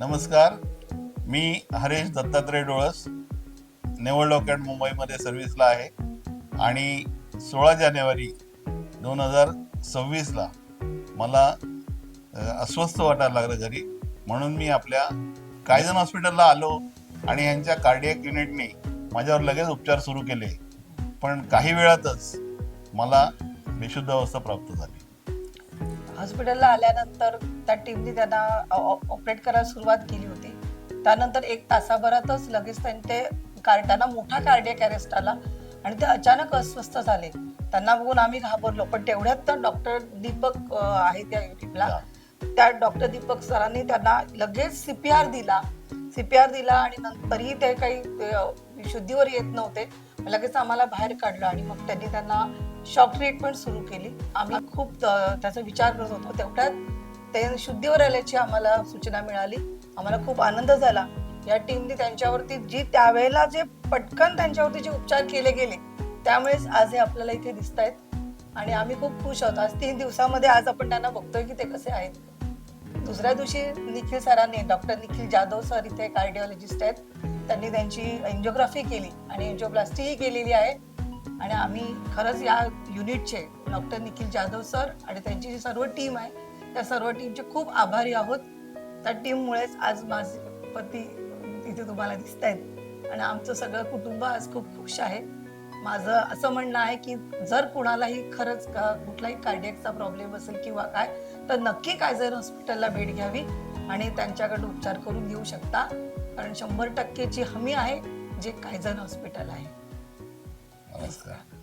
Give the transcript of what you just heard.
नमस्कार, मी हरेश दत्तात्रय डोळस, naval dockyard मुंबईमध्ये सर्व्हिसला आहे आणि 16 जानेवारी 2026ला मला अस्वस्थ वाटायला लागलं घरी, म्हणून मी आपल्या कायझन हॉस्पिटलला आलो आणि यांच्या कार्डियक युनिटने माझ्यावर लगेच उपचार सुरू केले. पण काही वेळातच मला बेशुद्ध अवस्था प्राप्त झाली. हॉस्पिटलला आल्यानंतर त्या टीमने त्यांना ऑपरेट करायला सुरुवात केली होती. त्यानंतर 1 तासाभरातच लगेच त्यांना मोठा कार्डियक अरेस्ट आला आणि ते अचानक अस्वस्थ झाले. त्यांना बघून आम्ही घाबरलो, पण तेवढ्यात तर डॉक्टर दीपक आहे त्या युनिटला, त्या डॉक्टर दीपक सरांनी त्यांना लगेच सीपीआर दिला आणि नंतरही ते काही शुद्धीवर येत नव्हते. लगेच आम्हाला बाहेर काढलं आणि मग त्यांना शॉक ट्रीटमेंट सुरू केली. आम्ही खूप त्याचा विचार करत होतो, तेवढ्यात ते शुद्धीवर आल्याची आम्हाला सूचना मिळाली. आम्हाला खूप आनंद झाला. या टीमने त्यांच्यावरती त्यावेळेला जे पटकन त्यांच्यावरती जे उपचार केले गेले, त्यामुळेच आज हे आपल्याला इथे दिसत आहेत आणि आम्ही खूप खुश आहोत. आज 3 दिवसामध्ये आज आपण त्यांना बघतोय की ते कसे आहेत. दुसऱ्या दिवशी निखिल सरांनी, डॉक्टर निखिल जाधव सर इथे कार्डिओलॉजिस्ट आहेत, त्यांनी त्यांची एंजिओग्राफी केली आणि एंजिओप्लास्टीही केलेली आहे. आणि आम्ही खरंच या युनिटचे डॉक्टर निखिल जाधव सर आणि त्यांची जी सर्व टीम आहे, त्या सर्व टीमचे खूप आभारी आहोत. त्या टीममुळेच आज माझे पती तिथे तुम्हाला दिसत आहेत आणि आमचं सगळं कुटुंब आज खूप खुश आहे. माझं असं म्हणणं आहे की जर कुणालाही खरंच कुठलाही कार्डियकचा प्रॉब्लेम असेल किंवा काय, तर नक्की कायझर हॉस्पिटलला भेट घ्यावी आणि त्यांच्याकडे उपचार करून घेऊ शकता, कारण 100% ची हमी आहे जे कायझर हॉस्पिटल आहे. नमस्कार.